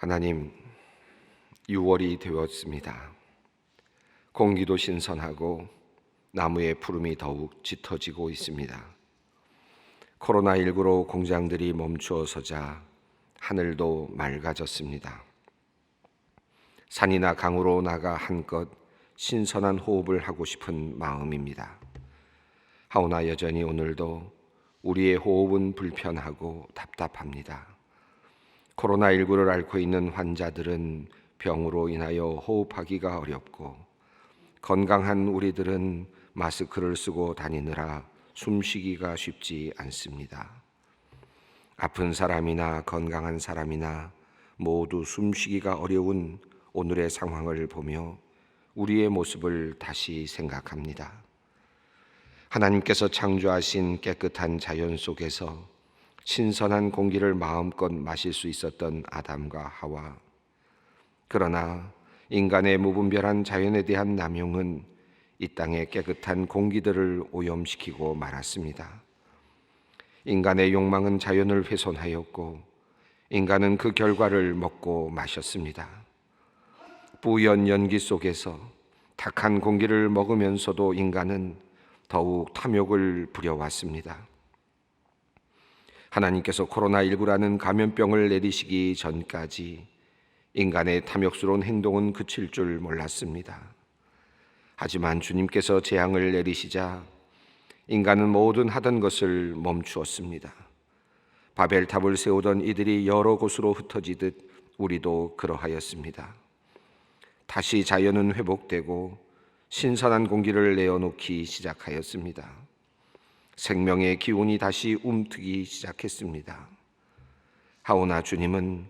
하나님, 6월이 되었습니다. 공기도 신선하고 나무의 푸름이 더욱 짙어지고 있습니다. 코로나19로 공장들이 멈추어서자 하늘도 맑아졌습니다. 산이나 강으로 나가 한껏 신선한 호흡을 하고 싶은 마음입니다. 하오나 여전히 오늘도 우리의 호흡은 불편하고 답답합니다. 코로나19를 앓고 있는 환자들은 병으로 인하여 호흡하기가 어렵고, 건강한 우리들은 마스크를 쓰고 다니느라 숨쉬기가 쉽지 않습니다. 아픈 사람이나 건강한 사람이나 모두 숨쉬기가 어려운 오늘의 상황을 보며 우리의 모습을 다시 생각합니다. 하나님께서 창조하신 깨끗한 자연 속에서 신선한 공기를 마음껏 마실 수 있었던 아담과 하와, 그러나 인간의 무분별한 자연에 대한 남용은 이 땅의 깨끗한 공기들을 오염시키고 말았습니다. 인간의 욕망은 자연을 훼손하였고, 인간은 그 결과를 먹고 마셨습니다. 뿌연 연기 속에서 탁한 공기를 먹으면서도 인간은 더욱 탐욕을 부려왔습니다. 하나님께서 코로나19라는 감염병을 내리시기 전까지 인간의 탐욕스러운 행동은 그칠 줄 몰랐습니다. 하지만 주님께서 재앙을 내리시자 인간은 모든 하던 것을 멈추었습니다. 바벨탑을 세우던 이들이 여러 곳으로 흩어지듯 우리도 그러하였습니다. 다시 자연은 회복되고 신선한 공기를 내어놓기 시작하였습니다. 생명의 기운이 다시 움트기 시작했습니다. 하오나 주님은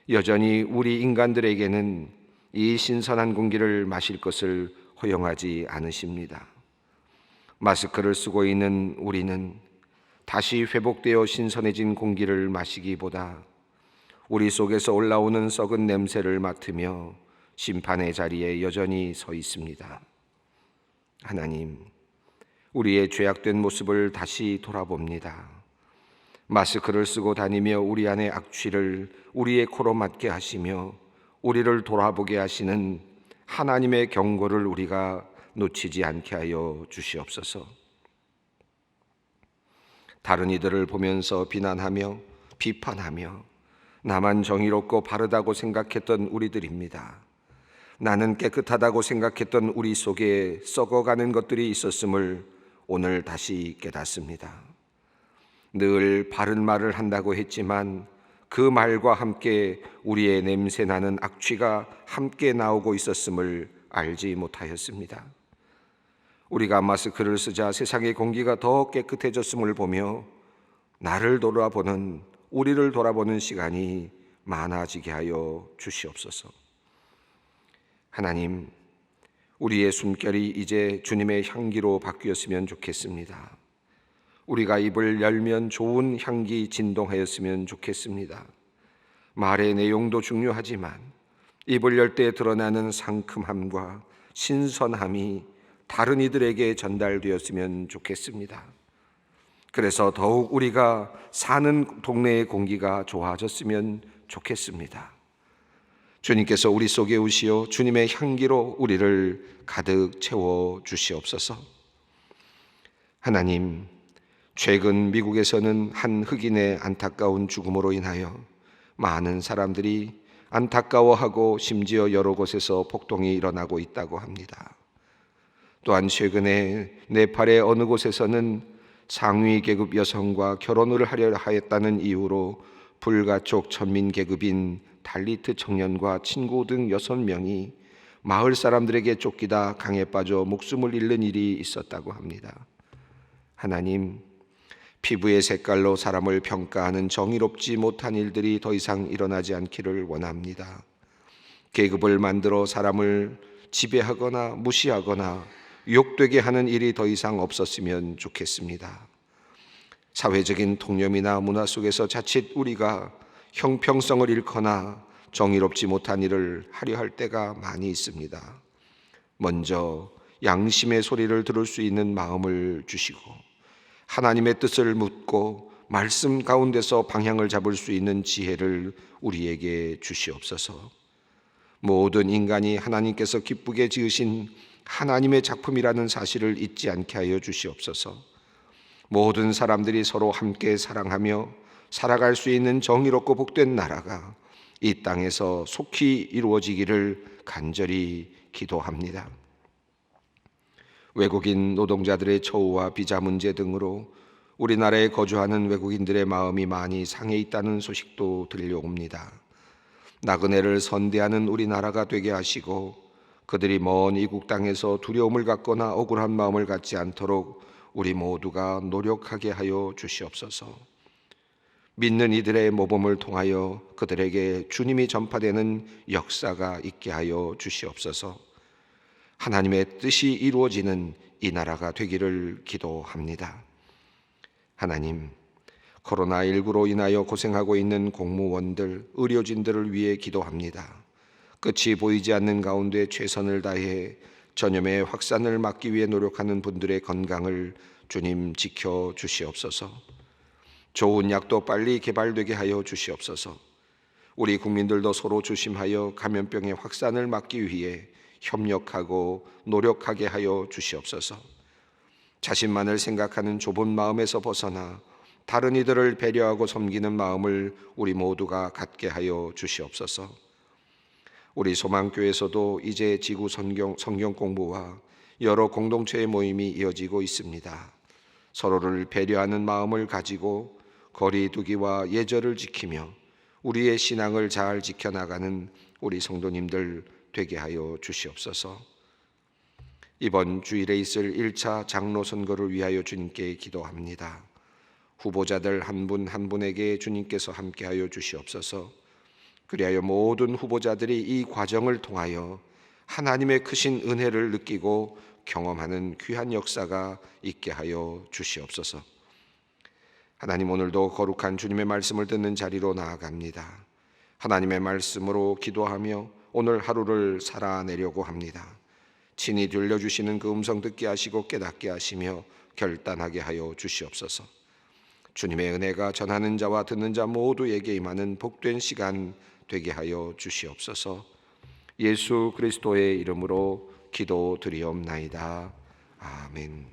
여전히 우리 인간들에게는 이 신선한 공기를 마실 것을 허용하지 않으십니다. 마스크를 쓰고 있는 우리는 다시 회복되어 신선해진 공기를 마시기보다 우리 속에서 올라오는 썩은 냄새를 맡으며 심판의 자리에 여전히 서 있습니다. 하나님, 우리의 죄악된 모습을 다시 돌아봅니다. 마스크를 쓰고 다니며 우리 안의 악취를 우리의 코로 맡게 하시며 우리를 돌아보게 하시는 하나님의 경고를 우리가 놓치지 않게 하여 주시옵소서. 다른 이들을 보면서 비난하며 비판하며 나만 정의롭고 바르다고 생각했던 우리들입니다. 나는 깨끗하다고 생각했던 우리 속에 썩어가는 것들이 있었음을 오늘 다시 깨닫습니다. 늘 바른 말을 한다고 했지만 그 말과 함께 우리의 냄새나는 악취가 함께 나오고 있었음을 알지 못하였습니다. 우리가 마스크를 쓰자 세상의 공기가 더 깨끗해졌음을 보며 우리를 돌아보는 시간이 많아지게 하여 주시옵소서. 하나님, 우리의 숨결이 이제 주님의 향기로 바뀌었으면 좋겠습니다. 우리가 입을 열면 좋은 향기 진동하였으면 좋겠습니다. 말의 내용도 중요하지만 입을 열 때 드러나는 상큼함과 신선함이 다른 이들에게 전달되었으면 좋겠습니다. 그래서 더욱 우리가 사는 동네의 공기가 좋아졌으면 좋겠습니다. 주님께서 우리 속에 오시어 주님의 향기로 우리를 가득 채워 주시옵소서. 하나님, 최근 미국에서는 한 흑인의 안타까운 죽음으로 인하여 많은 사람들이 안타까워하고 심지어 여러 곳에서 폭동이 일어나고 있다고 합니다. 또한 최근에 네팔의 어느 곳에서는 상위 계급 여성과 결혼을 하려 하였다는 이유로 불가촉 천민 계급인 달리트 청년과 친구 등 6명이 마을 사람들에게 쫓기다 강에 빠져 목숨을 잃는 일이 있었다고 합니다. 하나님, 피부의 색깔로 사람을 평가하는 정의롭지 못한 일들이 더 이상 일어나지 않기를 원합니다. 계급을 만들어 사람을 지배하거나 무시하거나 욕되게 하는 일이 더 이상 없었으면 좋겠습니다. 사회적인 통념이나 문화 속에서 자칫 우리가 형평성을 잃거나 정의롭지 못한 일을 하려 할 때가 많이 있습니다. 먼저 양심의 소리를 들을 수 있는 마음을 주시고 하나님의 뜻을 묻고 말씀 가운데서 방향을 잡을 수 있는 지혜를 우리에게 주시옵소서. 모든 인간이 하나님께서 기쁘게 지으신 하나님의 작품이라는 사실을 잊지 않게 하여 주시옵소서. 모든 사람들이 서로 함께 사랑하며 살아갈 수 있는 정의롭고 복된 나라가 이 땅에서 속히 이루어지기를 간절히 기도합니다. 외국인 노동자들의 처우와 비자 문제 등으로 우리나라에 거주하는 외국인들의 마음이 많이 상해 있다는 소식도 들려옵니다. 나그네를 선대하는 우리나라가 되게 하시고 그들이 먼 이국 땅에서 두려움을 갖거나 억울한 마음을 갖지 않도록 우리 모두가 노력하게 하여 주시옵소서. 믿는 이들의 모범을 통하여 그들에게 주님이 전파되는 역사가 있게 하여 주시옵소서. 하나님의 뜻이 이루어지는 이 나라가 되기를 기도합니다. 하나님, 코로나19로 인하여 고생하고 있는 공무원들, 의료진들을 위해 기도합니다. 끝이 보이지 않는 가운데 최선을 다해 전염의 확산을 막기 위해 노력하는 분들의 건강을 주님 지켜 주시옵소서. 좋은 약도 빨리 개발되게 하여 주시옵소서. 우리 국민들도 서로 조심하여 감염병의 확산을 막기 위해 협력하고 노력하게 하여 주시옵소서. 자신만을 생각하는 좁은 마음에서 벗어나 다른 이들을 배려하고 섬기는 마음을 우리 모두가 갖게 하여 주시옵소서. 우리 소망교회에서도 이제 지구 성경 공부와 여러 공동체의 모임이 이어지고 있습니다. 서로를 배려하는 마음을 가지고 거리 두기와 예절을 지키며 우리의 신앙을 잘 지켜나가는 우리 성도님들 되게 하여 주시옵소서. 이번 주일에 있을 1차 장로 선거를 위하여 주님께 기도합니다. 후보자들 한 분 한 분에게 주님께서 함께하여 주시옵소서. 그리하여 모든 후보자들이 이 과정을 통하여 하나님의 크신 은혜를 느끼고 경험하는 귀한 역사가 있게 하여 주시옵소서. 하나님, 오늘도 거룩한 주님의 말씀을 듣는 자리로 나아갑니다. 하나님의 말씀으로 기도하며 오늘 하루를 살아내려고 합니다. 친히 들려주시는 그 음성 듣게 하시고 깨닫게 하시며 결단하게 하여 주시옵소서. 주님의 은혜가 전하는 자와 듣는 자 모두에게 임하는 복된 시간 되게 하여 주시옵소서. 예수 그리스도의 이름으로 기도드리옵나이다. 아멘.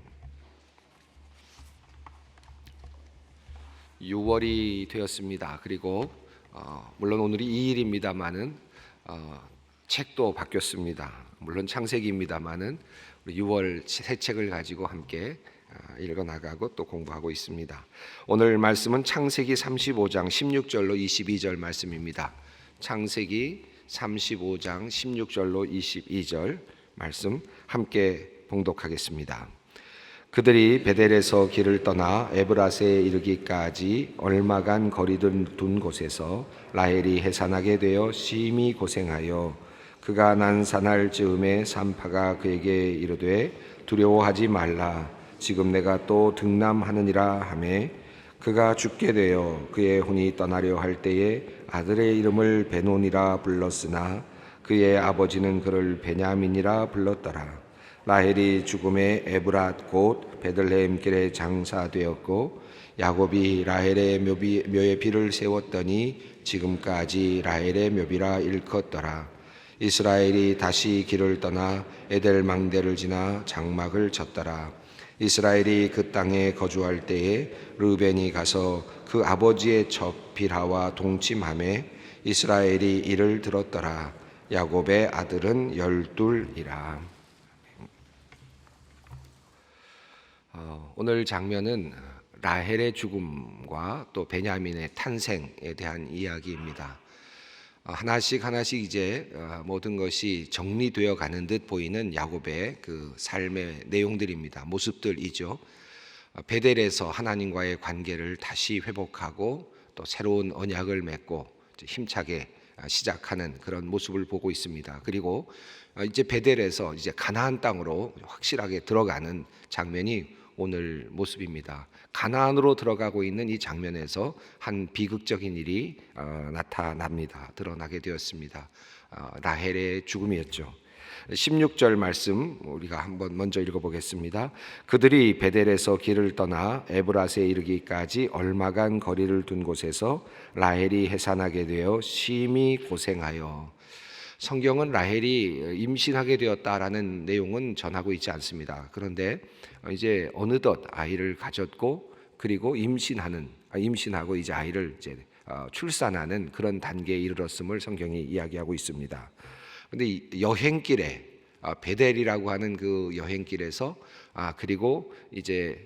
6월이 되었습니다. 그리고 물론 오늘이 2일입니다만은 책도 바뀌었습니다. 물론 창세기입니다만은 6월 새 책을 가지고 함께 읽어나가고 또 공부하고 있습니다. 오늘 말씀은 창세기 35장 16절로 22절 말씀입니다. 창세기 35장 16절로 22절 말씀 함께 봉독하겠습니다. 그들이 베델에서 길을 떠나 에브라스에 이르기까지 얼마간 거리를 둔 곳에서 라헬이 해산하게 되어 심히 고생하여 그가 난산할 즈음에 산파가 그에게 이르되 두려워하지 말라, 지금 내가 또 등남하느니라 하매 그가 죽게 되어 그의 혼이 떠나려 할 때에 아들의 이름을 베논이라 불렀으나 그의 아버지는 그를 베냐민이라 불렀더라. 라헬이 죽음에 에브랏 곧 베들레헴 길에 장사되었고 야곱이 라헬의 묘에 비를 세웠더니 지금까지 라헬의 묘비라 일컫더라. 이스라엘이 다시 길을 떠나 에델 망대를 지나 장막을 쳤더라. 이스라엘이 그 땅에 거주할 때에 르벤이 가서 그 아버지의 첩 빌하와 동침하매 이스라엘이 이를 들었더라. 야곱의 아들은 12이라. 오늘 장면은 라헬의 죽음과 또 베냐민의 탄생에 대한 이야기입니다. 하나씩 이제 모든 것이 정리되어 가는 듯 보이는 야곱의 그 삶의 내용들입니다. 모습들이죠. 베델에서 하나님과의 관계를 다시 회복하고 또 새로운 언약을 맺고 힘차게 시작하는 그런 모습을 보고 있습니다. 그리고 이제 베델에서 이제 가나안 땅으로 확실하게 들어가는 장면이 오늘 모습입니다. 가나안으로 들어가고 있는 이 장면에서 한 비극적인 일이 나타납니다. 드러나게 되었습니다. 라헬의 죽음이었죠. 16절 말씀 우리가 한번 먼저 읽어보겠습니다. 그들이 베델에서 길을 떠나 에브라스에 이르기까지 얼마간 거리를 둔 곳에서 라헬이 해산하게 되어 심히 고생하여. 성경은 라헬이 임신하게 되었다라는 내용은 전하고 있지 않습니다. 그런데 이제 어느덧 아이를 가졌고 그리고 임신하고 이제 아이를 이제 출산하는 그런 단계에 이르렀음을 성경이 이야기하고 있습니다. 근데 이 여행길에 베델이라고 하는 그 여행길에서 그리고 이제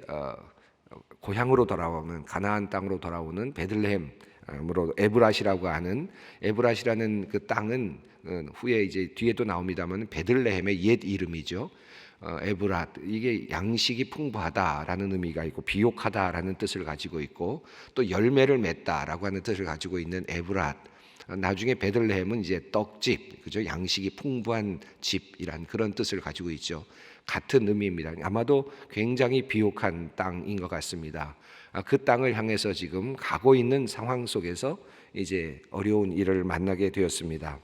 고향으로 돌아오는 가나안 땅으로 돌아오는 베들레헴으로 에브라시라는 그 땅은 후에 이제 뒤에도 나옵니다만 베들레헴의 옛 이름이죠. 에브랏, 이게 양식이 풍부하다라는 의미가 있고 비옥하다라는 뜻을 가지고 있고 또 열매를 맺다라고 하는 뜻을 가지고 있는 에브랏. 나중에 베들레헴은 이제 떡집, 그죠? 양식이 풍부한 집이란 그런 뜻을 가지고 있죠. 같은 의미입니다. 아마도 굉장히 비옥한 땅인 것 같습니다. 그 땅을 향해서 지금 가고 있는 상황 속에서 이제 어려운 일을 만나게 되었습니다.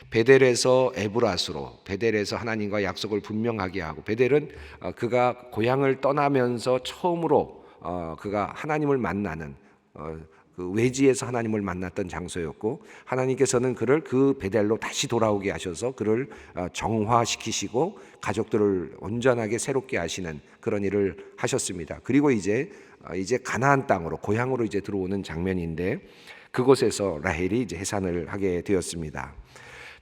베델에서 에브라스로, 베델에서 하나님과 약속을 분명하게 하고, 베델은 그가 고향을 떠나면서 처음으로 그가 하나님을 만나는 그 외지에서 하나님을 만났던 장소였고, 하나님께서는 그를 그 베델로 다시 돌아오게 하셔서 그를 정화시키시고 가족들을 온전하게 새롭게 하시는 그런 일을 하셨습니다. 그리고 이제 가나안 땅으로, 고향으로 이제 들어오는 장면인데, 그곳에서 라헬이 이제 해산을 하게 되었습니다.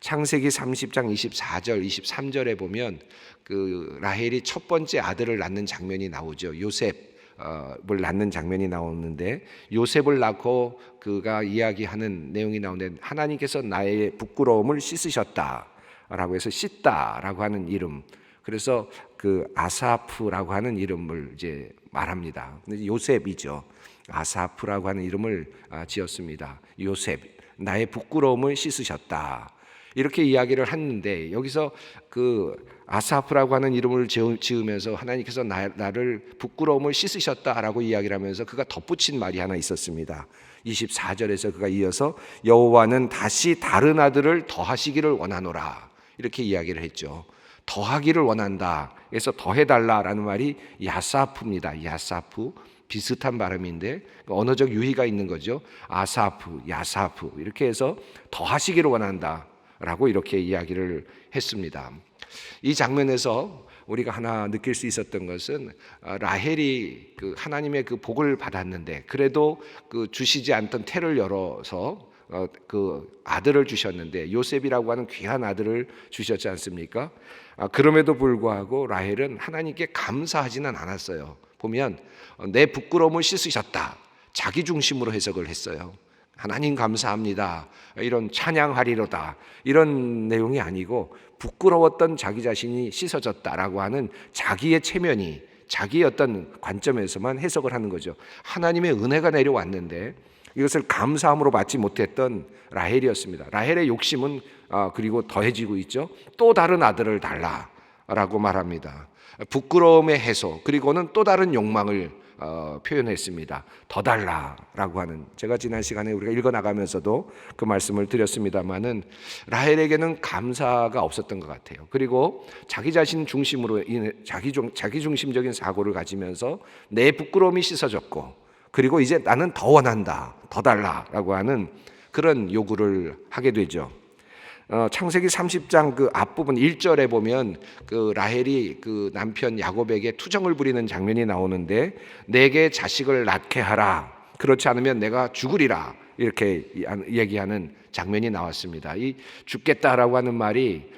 창세기 30장 24절 23절에 보면 그 라헬이 첫 번째 아들을 낳는 장면이 나오죠. 요셉을 낳는 장면이 나오는데, 요셉을 낳고 그가 이야기하는 내용이 나오는데, 하나님께서 나의 부끄러움을 씻으셨다라고 해서 씻다라고 하는 이름, 그래서 그 아사프라고 하는 이름을 이제 말합니다. 요셉이죠. 아사프라고 하는 이름을 지었습니다. 요셉, 나의 부끄러움을 씻으셨다, 이렇게 이야기를 했는데, 여기서 그 아사프라고 하는 이름을 지으면서 하나님께서 나를 부끄러움을 씻으셨다라고 이야기를 하면서 그가 덧붙인 말이 하나 있었습니다. 24절에서 그가 이어서 여호와는 다시 다른 아들을 더하시기를 원하노라, 이렇게 이야기를 했죠. 더하기를 원한다, 그래서 더해달라라는 말이 야사프입니다. 야사프, 비슷한 발음인데 언어적 유희가 있는 거죠. 아사프, 야사프, 이렇게 해서 더하시기를 원한다 라고 이렇게 이야기를 했습니다. 이 장면에서 우리가 하나 느낄 수 있었던 것은, 라헬이 그 하나님의 그 복을 받았는데 그래도 그 주시지 않던 태를 열어서 그 아들을 주셨는데, 요셉이라고 하는 귀한 아들을 주셨지 않습니까? 그럼에도 불구하고 라헬은 하나님께 감사하지는 않았어요. 보면 내 부끄러움을 씻으셨다, 자기 중심으로 해석을 했어요. 하나님 감사합니다, 이런 찬양하리로다, 이런 내용이 아니고 부끄러웠던 자기 자신이 씻어졌다라고 하는 자기의 체면이, 자기의 어떤 관점에서만 해석을 하는 거죠. 하나님의 은혜가 내려왔는데 이것을 감사함으로 받지 못했던 라헬이었습니다. 라헬의 욕심은 그리고 더해지고 있죠. 또 다른 아들을 달라라고 말합니다. 부끄러움의 해소, 그리고는 또 다른 욕망을 표현했습니다. 더 달라라고 하는, 제가 지난 시간에 우리가 읽어나가면서도 그 말씀을 드렸습니다마는, 라헬에게는 감사가 없었던 것 같아요. 그리고 자기 자신 중심으로 자기 중심적인 사고를 가지면서 내 부끄러움이 씻어졌고, 그리고 이제 나는 더 원한다, 더 달라라고 하는 그런 요구를 하게 되죠. 창세기 30장 그 앞부분 1절에 보면 그 라헬이 그 남편 야곱에게 투정을 부리는 장면이 나오는데, 내게 자식을 낳게 하라, 그렇지 않으면 내가 죽으리라, 이렇게 얘기하는 장면이 나왔습니다. 이 죽겠다라고 하는 말이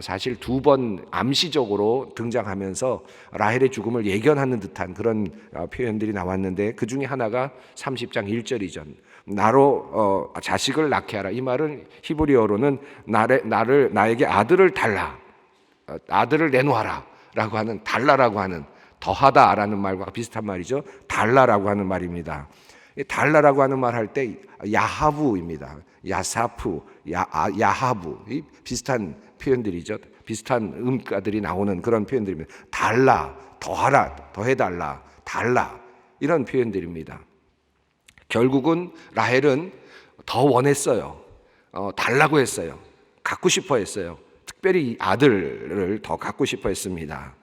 사실 두 번 암시적으로 등장하면서 라헬의 죽음을 예견하는 듯한 그런 표현들이 나왔는데, 그 중에 하나가 30장 1절이죠. 나로 자식을 낳게 하라. 이 말은 히브리어로는 나에게 아들을 달라, 아들을 내놓아라 라고 하는, 달라라고 하는, 더하다라는 말과 비슷한 말이죠. 달라라고 하는 말입니다. 달라라고 하는 말 할 때 야하부입니다. 야사프, 야하부, 이 비슷한 표현들이죠. 비슷한 음가들이 나오는 그런 표현들입니다. 달라, 더하라, 더해달라, 달라, 이런 표현들입니다. 결국은 라헬은 더 원했어요. 달라고 했어요. 갖고 싶어 했어요. 특별히 아들을 더 갖고 싶어 했습니다.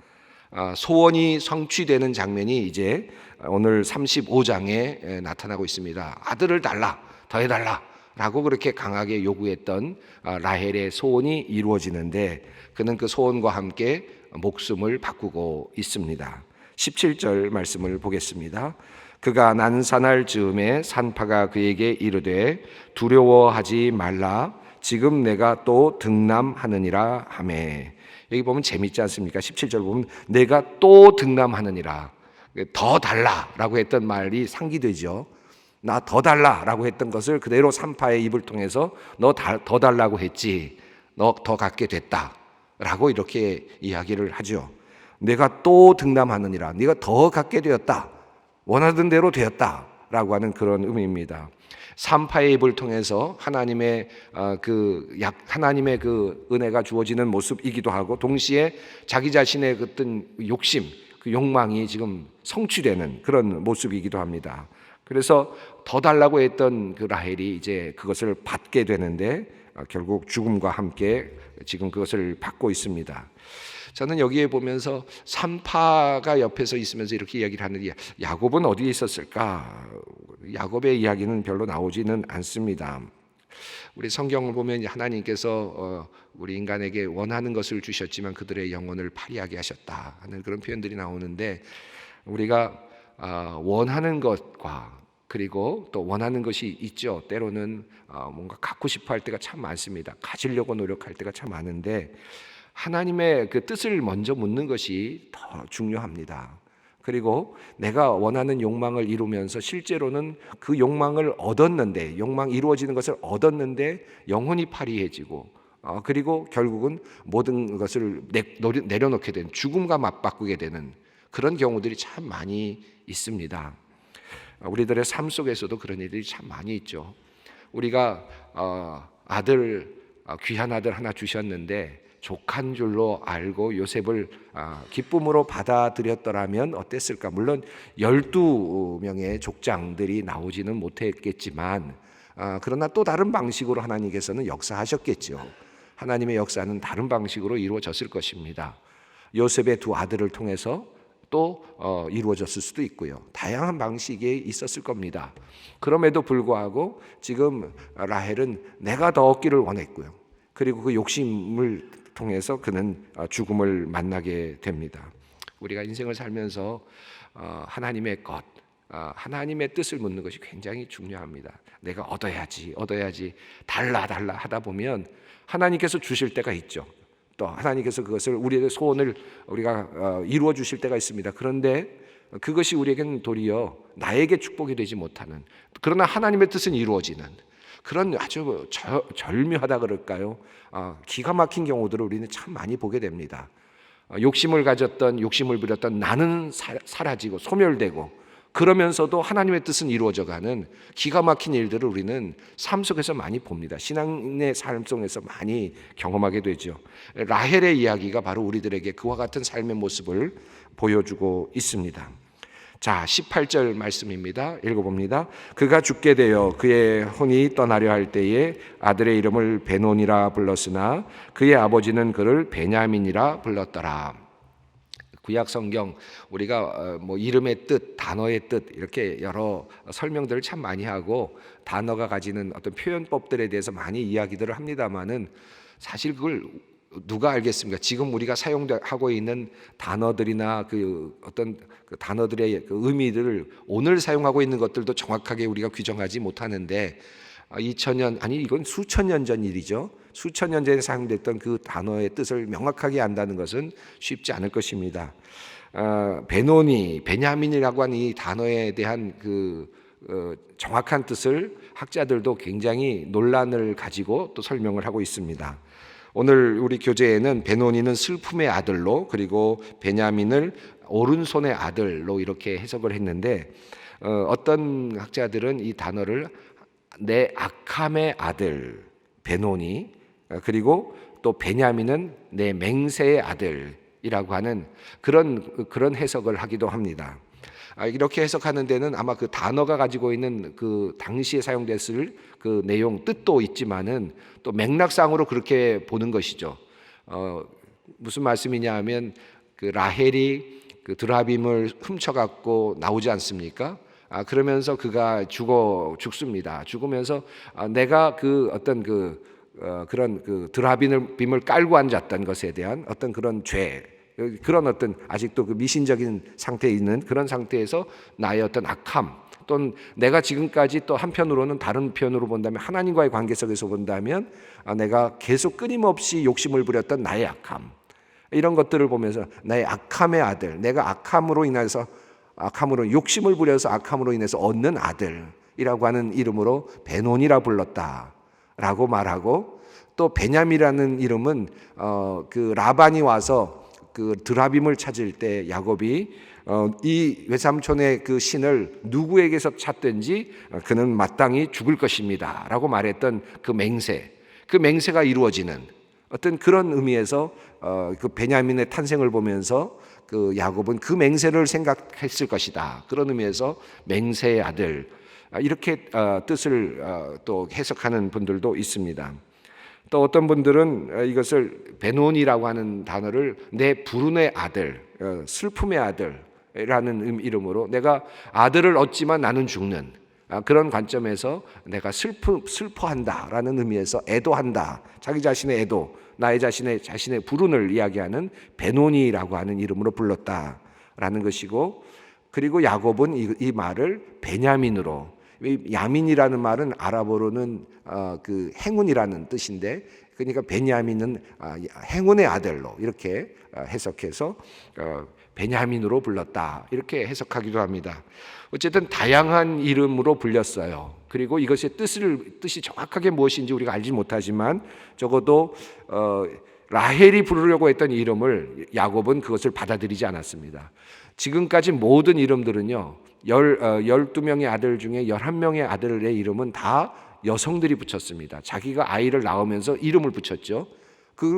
소원이 성취되는 장면이 이제 오늘 35장에 나타나고 있습니다. 아들을 달라, 더 해달라 라고 그렇게 강하게 요구했던 라헬의 소원이 이루어지는데 그는 그 소원과 함께 목숨을 바꾸고 있습니다. 17절 말씀을 보겠습니다. 그가 난산할 즈음에 산파가 그에게 이르되 두려워하지 말라, 지금 내가 또 등남하느니라 하매. 여기 보면 재밌지 않습니까? 17절 보면 내가 또 등남하느니라, 더 달라라고 했던 말이 상기되죠. 나 더 달라라고 했던 것을 그대로 산파의 입을 통해서 너 더 달라고 했지, 너 더 갖게 됐다라고 이렇게 이야기를 하죠. 내가 또 등남하느니라, 네가 더 갖게 되었다, 원하던 대로 되었다라고 하는 그런 의미입니다. 산파의 입을 통해서 하나님의 하나님의 그 은혜가 주어지는 모습이기도 하고, 동시에 자기 자신의 그 어떤 욕심, 그 욕망이 지금 성취되는 그런 모습이기도 합니다. 그래서 더 달라고 했던 그 라헬이 이제 그것을 받게 되는데 결국 죽음과 함께 지금 그것을 받고 있습니다. 저는 여기에 보면서 산파가 옆에서 있으면서 이렇게 이야기를 하는데, 야곱은 어디에 있었을까? 야곱의 이야기는 별로 나오지는 않습니다. 우리 성경을 보면 하나님께서 우리 인간에게 원하는 것을 주셨지만 그들의 영혼을 파리하게 하셨다 하는 그런 표현들이 나오는데, 우리가 원하는 것과 그리고 또 원하는 것이 있죠. 때로는 뭔가 갖고 싶어 할 때가 참 많습니다. 가지려고 노력할 때가 참 많은데 하나님의 그 뜻을 먼저 묻는 것이 더 중요합니다. 그리고 내가 원하는 욕망을 이루면서 실제로는 그 욕망을 얻었는데, 욕망 이루어지는 것을 얻었는데 영혼이 파리해지고 그리고 결국은 모든 것을 내려놓게 된, 죽음과 맞바꾸게 되는 그런 경우들이 참 많이 있습니다. 우리들의 삶 속에서도 그런 일들이 참 많이 있죠. 우리가 귀한 아들 하나 주셨는데 족한 줄로 알고 요셉을 기쁨으로 받아들였더라면 어땠을까? 물론 12명의 족장들이 나오지는 못했겠지만 그러나 또 다른 방식으로 하나님께서는 역사하셨겠죠. 하나님의 역사는 다른 방식으로 이루어졌을 것입니다. 요셉의 두 아들을 통해서 또 이루어졌을 수도 있고요. 다양한 방식이 있었을 겁니다. 그럼에도 불구하고 지금 라헬은 내가 더 얻기를 원했고요. 그리고 그 욕심을 통해서 그는 죽음을 만나게 됩니다. 우리가 인생을 살면서 하나님의 것, 하나님의 뜻을 묻는 것이 굉장히 중요합니다. 내가 얻어야지 달라 하다 보면 하나님께서 주실 때가 있죠. 또 하나님께서 그것을 우리의 소원을 우리가 이루어 주실 때가 있습니다. 그런데 그것이 우리에게는 도리어 나에게 축복이 되지 못하는, 그러나 하나님의 뜻은 이루어지는 그런 아주 절묘하다 그럴까요? 기가 막힌 경우들을 우리는 참 많이 보게 됩니다. 욕심을 부렸던 나는 사라지고 소멸되고, 그러면서도 하나님의 뜻은 이루어져가는 기가 막힌 일들을 우리는 삶 속에서 많이 봅니다. 신앙의 삶 속에서 많이 경험하게 되죠. 라헬의 이야기가 바로 우리들에게 그와 같은 삶의 모습을 보여주고 있습니다. 자, 18절 말씀입니다. 읽어봅니다. 그가 죽게 되어 그의 혼이 떠나려 할 때에 아들의 이름을 베논이라 불렀으나 그의 아버지는 그를 베냐민이라 불렀더라. 구약 성경 우리가 이름의 뜻, 단어의 뜻 이렇게 여러 설명들을 참 많이 하고 단어가 가지는 어떤 표현법들에 대해서 많이 이야기들을 합니다만은 사실 그걸 누가 알겠습니까? 지금 우리가 사용하고 있는 단어들이나 그 어떤 그 단어들의 그 의미들을 오늘 사용하고 있는 것들도 정확하게 우리가 규정하지 못하는데 2000년 이건 수천 년 전 일이죠. 수천 년 전에 사용됐던 그 단어의 뜻을 명확하게 안다는 것은 쉽지 않을 것입니다. 베논이, 베냐민이라고 하는 이 단어에 대한 그 정확한 뜻을 학자들도 굉장히 논란을 가지고 또 설명을 하고 있습니다. 오늘 우리 교재에는 베논이는 슬픔의 아들로, 그리고 베냐민을 오른손의 아들로 이렇게 해석을 했는데 어떤 학자들은 이 단어를 내 악함의 아들 베논이, 그리고 또 베냐민은 내 맹세의 아들이라고 하는 그런 해석을 하기도 합니다. 이렇게 해석하는 데는 아마 그 단어가 가지고 있는 그 당시에 사용됐을 그 내용 뜻도 있지만은 또 맥락상으로 그렇게 보는 것이죠. 무슨 말씀이냐 하면 그 라헬이 그 드라빔을 훔쳐갖고 나오지 않습니까? 그러면서 그가 죽습니다. 죽으면서 내가 그 어떤 그런 그 드라빔을 깔고 앉았던 것에 대한 어떤 그런 죄, 그런 어떤 아직도 그 미신적인 상태에 있는 그런 상태에서 나의 어떤 악함, 또는 내가 지금까지 또 한편으로는 다른 편으로 본다면 하나님과의 관계 속에서 본다면 내가 계속 끊임없이 욕심을 부렸던 나의 악함, 이런 것들을 보면서 나의 악함의 아들, 내가 악함으로 욕심을 부려서 악함으로 인해서 얻는 아들이라고 하는 이름으로 베논이라 불렀다라고 말하고, 또 베냐민이라는 이름은 그 라반이 와서 그 드라빔을 찾을 때 야곱이 이 외삼촌의 그 신을 누구에게서 찾든지 그는 마땅히 죽을 것입니다라고 말했던 그 맹세가 이루어지는 어떤 그런 의미에서 그 베냐민의 탄생을 보면서 그 야곱은 그 맹세를 생각했을 것이다. 그런 의미에서 맹세의 아들, 이렇게 뜻을 또 해석하는 분들도 있습니다. 또 어떤 분들은 이것을 베논이라고 하는 단어를 내 불운의 아들, 슬픔의 아들이라는 이름으로, 내가 아들을 얻지만 나는 죽는 그런 관점에서 내가 슬퍼한다라는 의미에서 애도한다, 자기 자신의 애도, 나의 자신의 불운을 이야기하는 베논이라고 하는 이름으로 불렀다라는 것이고, 그리고 야곱은 이 말을 베냐민으로, 야민이라는 말은 아랍어로는 그 행운이라는 뜻인데, 그러니까 베냐민은 행운의 아들로 이렇게 해석해서 베냐민으로 불렀다, 이렇게 해석하기도 합니다. 어쨌든 다양한 이름으로 불렸어요. 그리고 이것의 뜻이 정확하게 무엇인지 우리가 알지 못하지만 적어도 라헬이 부르려고 했던 이름을 야곱은 그것을 받아들이지 않았습니다. 지금까지 모든 이름들은요, 12명의 아들 중에 11명의 아들의 이름은 다 여성들이 붙였습니다. 자기가 아이를 낳으면서 이름을 붙였죠.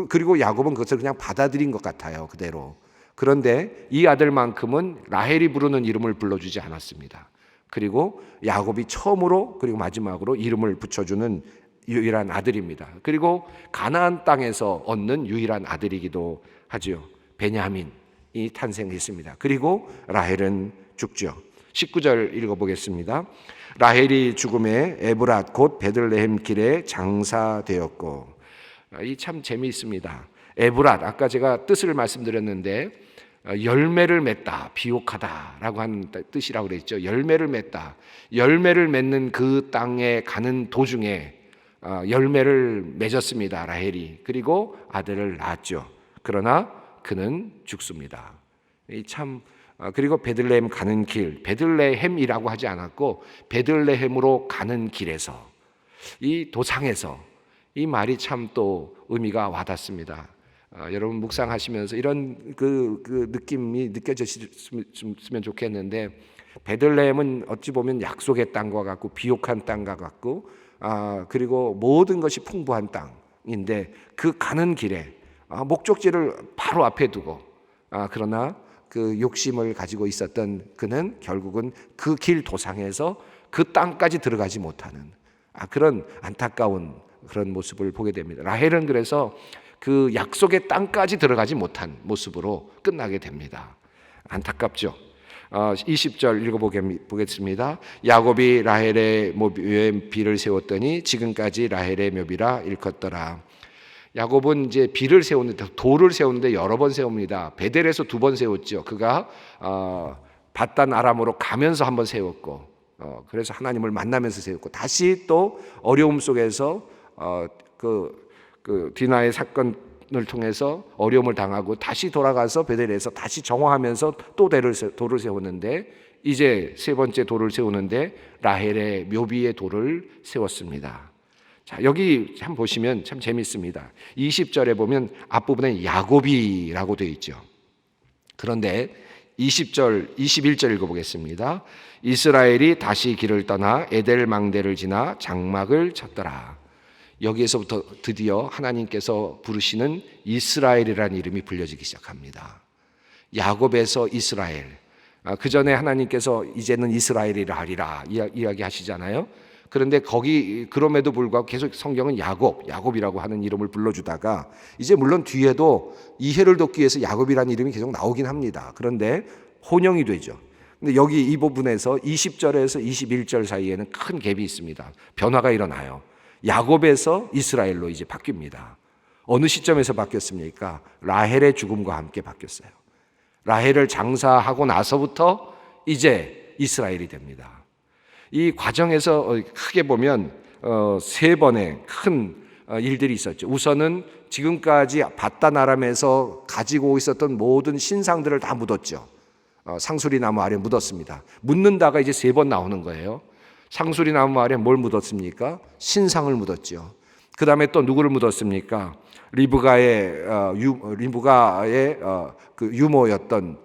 그리고 야곱은 그것을 그냥 받아들인 것 같아요, 그대로. 그런데 이 아들만큼은 라헬이 부르는 이름을 불러주지 않았습니다. 그리고 야곱이 처음으로 그리고 마지막으로 이름을 붙여주는 유일한 아들입니다. 그리고 가나안 땅에서 얻는 유일한 아들이기도 하죠. 베냐민이 탄생했습니다. 그리고 라헬은 죽죠. 19절 읽어보겠습니다. 라헬이 죽음에 에브랏 곧 베들레헴 길에 장사되었고, 이 참 재미있습니다. 에브랏, 아까 제가 뜻을 말씀드렸는데 열매를 맺다, 비옥하다라고 하는 뜻이라고 그랬죠. 열매를 맺다, 열매를 맺는 그 땅에 가는 도중에 열매를 맺었습니다, 라헬이. 그리고 아들을 낳았죠. 그러나 그는 죽습니다. 그리고 베들레헴 가는 길, 베들레헴이라고 하지 않았고 베들레헴으로 가는 길에서, 이 도상에서, 이 말이 참 또 의미가 와닿습니다. 여러분 묵상하시면서 이런 그 느낌이 느껴졌으면 좋겠는데, 베들레헴은 어찌 보면 약속의 땅과 같고 비옥한 땅과 같고 그리고 모든 것이 풍부한 땅인데, 그 가는 길에 목적지를 바로 앞에 두고 그러나 그 욕심을 가지고 있었던 그는 결국은 그 길 도상에서 그 땅까지 들어가지 못하는 그런 안타까운 그런 모습을 보게 됩니다. 라헬은 그래서 그 약속의 땅까지 들어가지 못한 모습으로 끝나게 됩니다. 안타깝죠. 20절 읽어보겠습니다. 야곱이 라헬의 묘에 비를 세웠더니 지금까지 라헬의 묘비라 일컫더라. 야곱은 이제 비를 세우는데, 돌을 세우는데 여러 번 세웁니다. 베델에서 2번 세웠죠. 그가 바단 아람으로 가면서 한번 세웠고, 그래서 하나님을 만나면서 세웠고, 다시 또 어려움 속에서 그 디나의 사건을 통해서 어려움을 당하고 다시 돌아가서 베델에서 다시 정화하면서 또 돌을 세웠는데, 이제 3번째 돌을 세우는데 라헬의 묘비의 돌을 세웠습니다. 자, 여기 참 보시면 참 재밌습니다. 20절에 보면 앞부분에 야곱이라고 되어 있죠. 그런데 20절, 21절 읽어보겠습니다. 이스라엘이 다시 길을 떠나 에델 망대를 지나 장막을 쳤더라. 여기에서부터 드디어 하나님께서 부르시는 이스라엘이라는 이름이 불려지기 시작합니다. 야곱에서 이스라엘. 그 전에 하나님께서 이제는 이스라엘이라 하리라 이야기하시잖아요. 그런데 그럼에도 불구하고 계속 성경은 야곱이라고 하는 이름을 불러주다가 이제 물론 뒤에도 이해를 돕기 위해서 야곱이라는 이름이 계속 나오긴 합니다. 그런데 혼용이 되죠. 근데 여기 이 부분에서 20절에서 21절 사이에는 큰 갭이 있습니다. 변화가 일어나요. 야곱에서 이스라엘로 이제 바뀝니다. 어느 시점에서 바뀌었습니까? 라헬의 죽음과 함께 바뀌었어요. 라헬을 장사하고 나서부터 이제 이스라엘이 됩니다. 이 과정에서 크게 보면 세 번의 큰 일들이 있었죠. 우선은 지금까지 바단 아람에서 가지고 있었던 모든 신상들을 다 묻었죠. 상수리 나무 아래 묻었습니다. 묻는다가 이제 세 번 나오는 거예요. 상수리 나무 아래 뭘 묻었습니까? 신상을 묻었죠. 그 다음에 또 누구를 묻었습니까? 리브가의 그 유모였던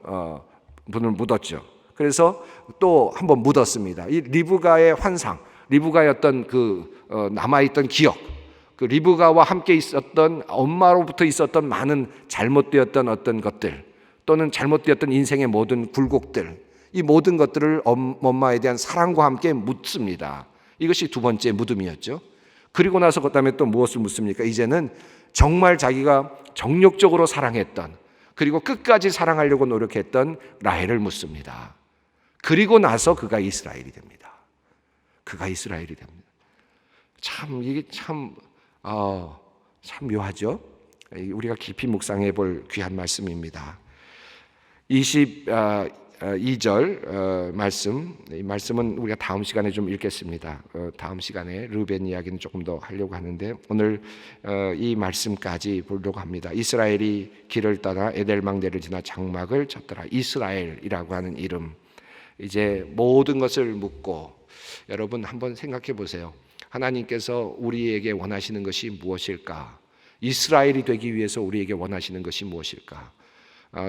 분을 묻었죠. 그래서 또 한번 묻었습니다. 이 리브가의 환상, 리브가였던 남아있던 기억, 그 리브가와 함께 있었던 엄마로부터 있었던 많은 잘못되었던 어떤 것들, 또는 잘못되었던 인생의 모든 굴곡들, 이 모든 것들을 엄마에 대한 사랑과 함께 묻습니다. 이것이 두 번째 묻음이었죠. 그리고 나서 그다음에 또 무엇을 묻습니까? 이제는 정말 자기가 정욕적으로 사랑했던, 그리고 끝까지 사랑하려고 노력했던 라헬을 묻습니다. 그리고 나서 그가 이스라엘이 됩니다. 그가 이스라엘이 됩니다. 이게 참 묘하죠. 우리가 깊이 묵상해 볼 귀한 말씀입니다. 22절 말씀, 이 말씀은 우리가 다음 시간에 좀 읽겠습니다. 다음 시간에 르벤 이야기는 조금 더 하려고 하는데 오늘 이 말씀까지 보려고 합니다. 이스라엘이 길을 떠나 에델망대를 지나 장막을 쳤더라. 이스라엘이라고 하는 이름, 이제 모든 것을 묻고, 여러분 한번 생각해 보세요. 하나님께서 우리에게 원하시는 것이 무엇일까? 이스라엘이 되기 위해서 우리에게 원하시는 것이 무엇일까?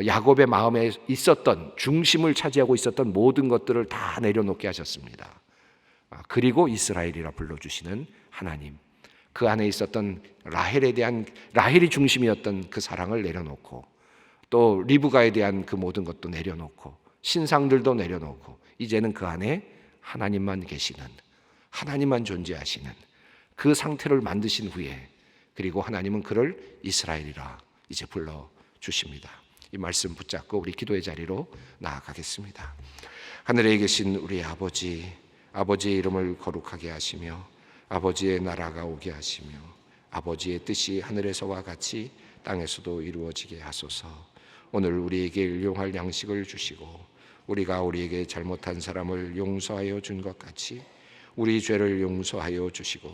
야곱의 마음에 있었던, 중심을 차지하고 있었던 모든 것들을 다 내려놓게 하셨습니다. 그리고 이스라엘이라 불러주시는 하나님, 그 안에 있었던 라헬이 중심이었던 그 사랑을 내려놓고, 또 리브가에 대한 그 모든 것도 내려놓고, 신상들도 내려놓고, 이제는 그 안에 하나님만 계시는, 하나님만 존재하시는 그 상태를 만드신 후에, 그리고 하나님은 그를 이스라엘이라 이제 불러주십니다. 이 말씀 붙잡고 우리 기도의 자리로 나아가겠습니다. 하늘에 계신 우리 아버지, 아버지의 이름을 거룩하게 하시며 아버지의 나라가 오게 하시며 아버지의 뜻이 하늘에서와 같이 땅에서도 이루어지게 하소서. 오늘 우리에게 일용할 양식을 주시고 우리가 우리에게 잘못한 사람을 용서하여 준 것 같이 우리 죄를 용서하여 주시고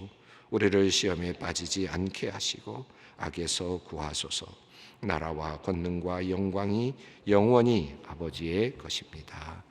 우리를 시험에 빠지지 않게 하시고 악에서 구하소서. 나라와 권능과 영광이 영원히 아버지의 것입니다.